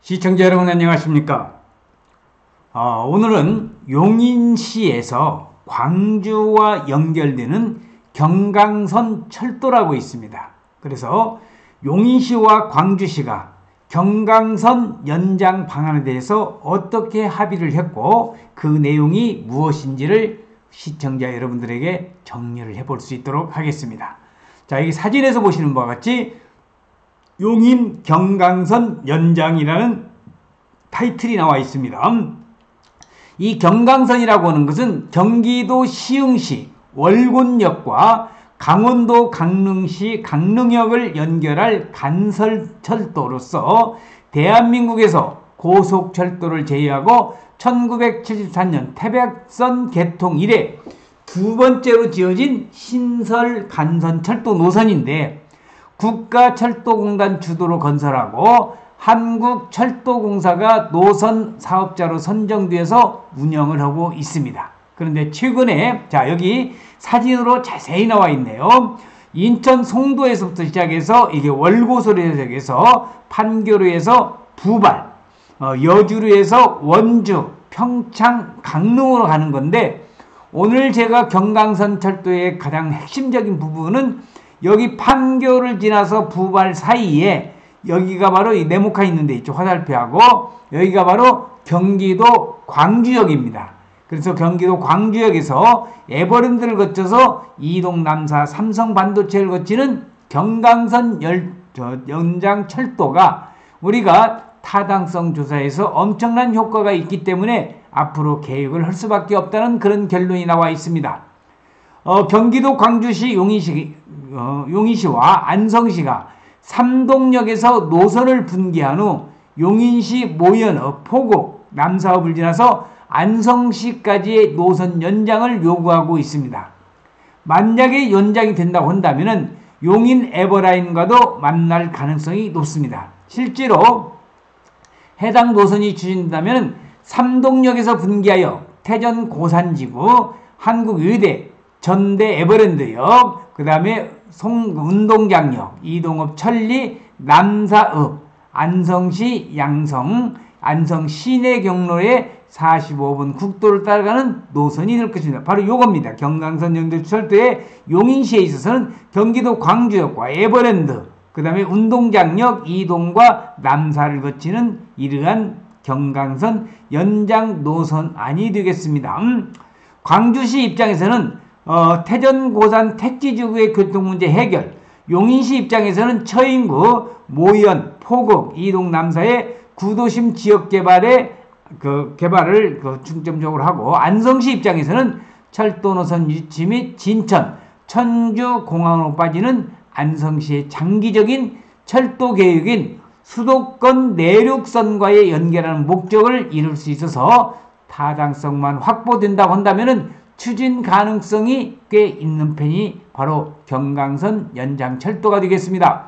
시청자 여러분 안녕하십니까? 오늘은 용인시에서 광주와 연결되는 경강선 철도라고 있습니다. 그래서 용인시와 광주시가 경강선 연장 방안에 대해서 어떻게 합의를 했고 그 내용이 무엇인지를 시청자 여러분들에게 정리를 해볼 수 있도록 하겠습니다. 자, 여기 사진에서 보시는 바와 같이 용인 경강선 연장이라는 타이틀이 나와 있습니다. 이 경강선이라고 하는 것은 경기도 시흥시 월곤역과 강원도 강릉시 강릉역을 연결할 간설철도로서 대한민국에서 고속철도를 제외하고 1974년 태백선 개통 이래 두 번째로 지어진 신설 간선철도 노선인데 국가철도공단 주도로 건설하고 한국철도공사가 노선 사업자로 선정되어서 운영을 하고 있습니다. 그런데 최근에 여기 사진으로 자세히 나와 있네요. 인천 송도에서부터 시작해서 이게 월고소에서 판교로에서 부발, 여주로에서 원주, 평창, 강릉으로 가는 건데 오늘 제가 경강선 철도의 가장 핵심적인 부분은 여기 판교를 지나서 부발 사이에 여기가 바로 이 네모칸 있는 데 있죠. 화살표하고 여기가 바로 경기도 광주역입니다. 그래서 경기도 광주역에서 에버랜드를 거쳐서 이동 남사 삼성 반도체를 거치는 경강선 연장 철도가 우리가 타당성 조사에서 엄청난 효과가 있기 때문에 앞으로 계획을 할 수밖에 없다는 그런 결론이 나와 있습니다. 경기도 광주시 용인시와 안성시가 삼동역에서 노선을 분기한 후 용인시 모연읍 포곡 남사읍을 지나서 안성시까지의 노선 연장을 요구하고 있습니다. 만약에 연장이 된다고 한다면 용인 에버라인과도 만날 가능성이 높습니다. 실제로 해당 노선이 추진된다면 삼동역에서 분기하여 태전 고산지구, 한국의대, 전대 에버랜드역, 그 다음에 운동장역, 이동읍 천리, 남사읍, 안성시 양성, 안성 시내 경로에 45분 국도를 따라가는 노선이 될 것입니다. 바로 요겁니다. 경강선 연결철도의 용인시에 있어서는 경기도 광주역과 에버랜드, 그 다음에 운동장역, 이동과 남사를 거치는 이러한 경강선 연장 노선안이 되겠습니다. 광주시 입장에서는 태전 고산 택지지구의 교통문제 해결, 용인시 입장에서는 처인구, 모연, 포곡, 이동 남사의 구도심 지역 개발을 중점적으로 하고 안성시 입장에서는 철도 노선 유치 및 진천, 천주 공항으로 빠지는 안성시의 장기적인 철도 계획인 수도권 내륙선과의 연결하는 목적을 이룰 수 있어서 타당성만 확보된다고 한다면 추진 가능성이 꽤 있는 편이 바로 경강선 연장 철도가 되겠습니다.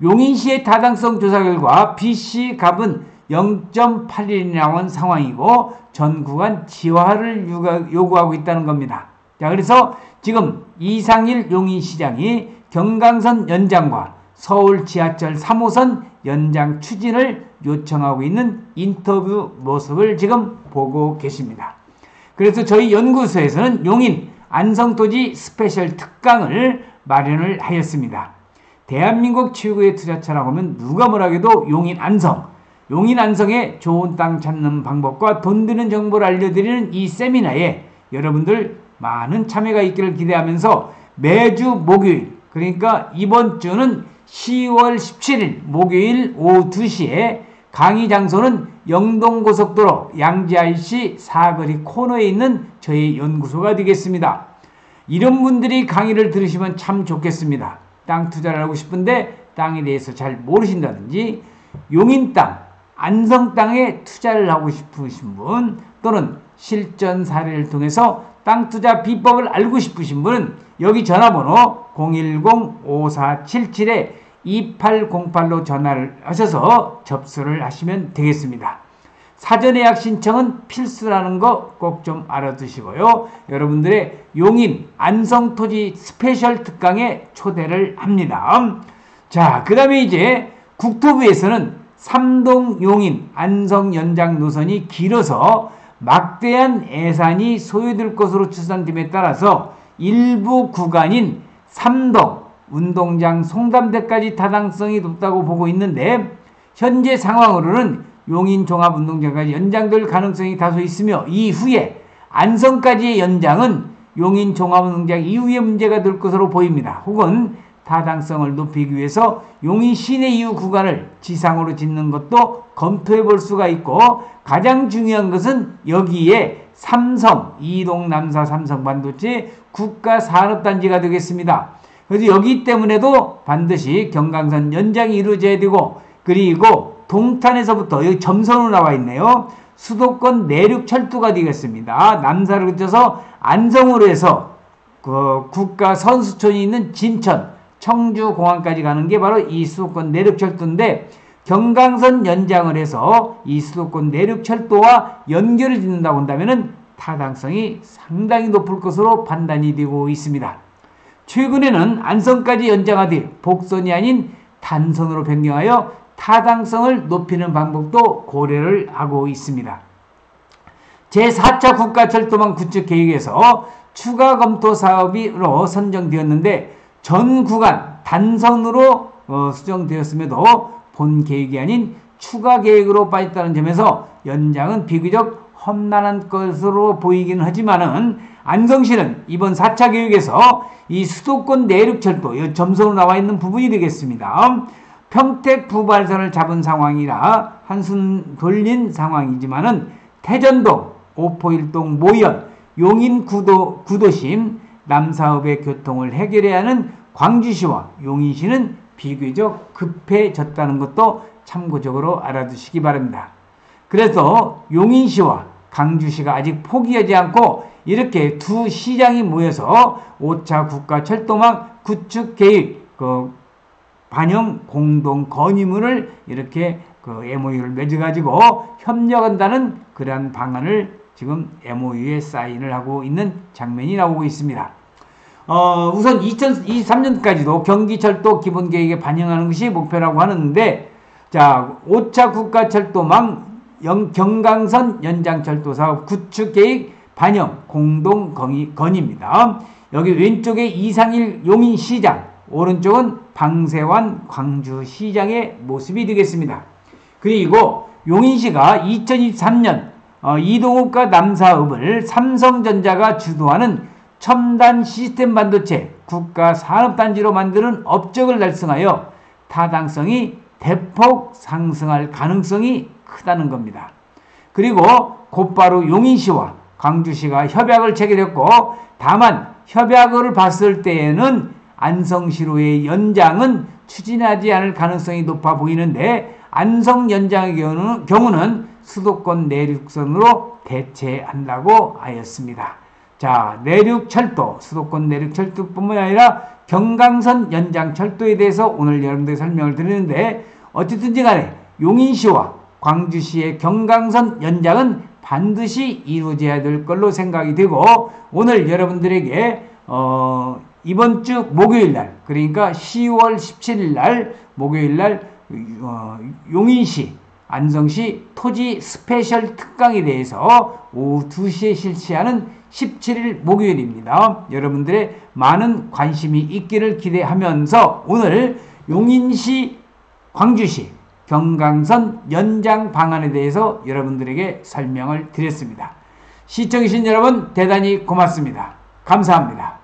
용인시의 타당성 조사 결과 BC 값은 0.81이 나온 상황이고 전 구간 지하를 요구하고 있다는 겁니다. 자, 그래서 지금 이상일 용인시장이 경강선 연장과 서울 지하철 3호선 연장 추진을 요청하고 있는 인터뷰 모습을 지금 보고 계십니다. 그래서 저희 연구소에서는 용인 안성토지 스페셜 특강을 마련을 하였습니다. 대한민국 최고의 투자처라고 하면 누가 뭐라 해도 용인 안성에 좋은 땅 찾는 방법과 돈 드는 정보를 알려드리는 이 세미나에 여러분들 많은 참여가 있기를 기대하면서 매주 목요일, 그러니까 이번 주는 10월 17일 목요일 오후 2시에 강의 장소는 영동고속도로 양지IC 사거리 코너에 있는 저희 연구소가 되겠습니다. 이런 분들이 강의를 들으시면 참 좋겠습니다. 땅 투자를 하고 싶은데 땅에 대해서 잘 모르신다든지 용인 땅, 안성 땅에 투자를 하고 싶으신 분 또는 실전 사례를 통해서 땅 투자 비법을 알고 싶으신 분은 여기 전화번호 010-5477-2808로 전화를 하셔서 접수를 하시면 되겠습니다. 사전 예약 신청은 필수라는 거 꼭 좀 알아두시고요. 여러분들의 용인 안성토지 스페셜 특강에 초대를 합니다. 자, 그 다음에 이제 국토부에서는 삼동 용인 안성 연장 노선이 길어서 막대한 예산이 소요될 것으로 추산됨에 따라서 일부 구간인 삼동 운동장 송담대까지 타당성이 높다고 보고 있는데, 현재 상황으로는 용인 종합운동장까지 연장될 가능성이 다소 있으며, 이후에 안성까지의 연장은 용인 종합운동장 이후에 문제가 될 것으로 보입니다. 혹은 타당성을 높이기 위해서 용인 시내 이후 구간을 지상으로 짓는 것도 검토해 볼 수가 있고, 가장 중요한 것은 여기에 삼성, 이동 남사 삼성 반도체 국가산업단지가 되겠습니다. 그래서 여기 때문에도 반드시 경강선 연장이 이루어져야 되고, 그리고 동탄에서부터 여기 점선으로 나와 있네요. 수도권 내륙 철도가 되겠습니다. 남사를 거쳐서 안성으로 해서 그 국가 선수촌이 있는 진천, 청주 공항까지 가는 게 바로 이 수도권 내륙 철도인데, 경강선 연장을 해서 이 수도권 내륙 철도와 연결을 짓는다고 한다면은 타당성이 상당히 높을 것으로 판단이 되고 있습니다. 최근에는 안성까지 연장하되 복선이 아닌 단선으로 변경하여 타당성을 높이는 방법도 고려를 하고 있습니다. 제4차 국가철도망 구축 계획에서 추가 검토 사업으로 선정되었는데, 전 구간 단선으로 수정되었음에도 본 계획이 아닌 추가 계획으로 빠졌다는 점에서 연장은 비교적 험난한 것으로 보이기는 하지만은, 안성시는 이번 4차 계획에서 이 수도권 내륙철도 점선으로 나와 있는 부분이 되겠습니다. 평택 부발선을 잡은 상황이라 한숨 돌린 상황이지만은 태전동, 오포일동 모연, 용인 구도심, 남사읍의 교통을 해결해야 하는 광주시와 용인시는 비교적 급해졌다는 것도 참고적으로 알아두시기 바랍니다. 그래서 용인시와 광주시가 아직 포기하지 않고 이렇게 두 시장이 모여서 5차 국가철도망 구축 계획 반영 공동 건의문을 이렇게 MOU를 맺어가지고 협력한다는 그러한 방안을 지금 MOU에 사인을 하고 있는 장면이 나오고 있습니다. 우선 2023년까지도 경기철도 기본계획에 반영하는 것이 목표라고 하는데, 자, 5차 국가철도망 경강선 연장철도 사업 구축계획 반영 공동 건의입니다. 여기 왼쪽에 이상일 용인시장, 오른쪽은 방세환 광주시장의 모습이 되겠습니다. 그리고 용인시가 2023년 이동욱과 남사읍을 삼성전자가 주도하는 첨단 시스템 반도체 국가산업단지로 만드는 업적을 달성하여 타당성이 대폭 상승할 가능성이 크다는 겁니다. 그리고 곧바로 용인시와 광주시가 협약을 체결했고, 다만 협약을 봤을 때에는 안성시로의 연장은 추진하지 않을 가능성이 높아 보이는데, 안성 연장의 경우는 수도권 내륙선으로 대체한다고 하였습니다. 자, 내륙철도, 수도권 내륙철도뿐만 아니라 경강선 연장철도에 대해서 오늘 여러분들에게 설명을 드리는데, 어쨌든지 간에 용인시와 광주시의 경강선 연장은 반드시 이루어져야 될 걸로 생각이 되고, 오늘 여러분들에게 이번 주 목요일날, 그러니까 10월 17일날 목요일날 용인시, 안성시 토지 스페셜 특강에 대해서 오후 2시에 실시하는 17일 목요일입니다. 여러분들의 많은 관심이 있기를 기대하면서 오늘 용인시, 광주시 경강선 연장 방안에 대해서 여러분들에게 설명을 드렸습니다. 시청해주신 여러분 대단히 고맙습니다. 감사합니다.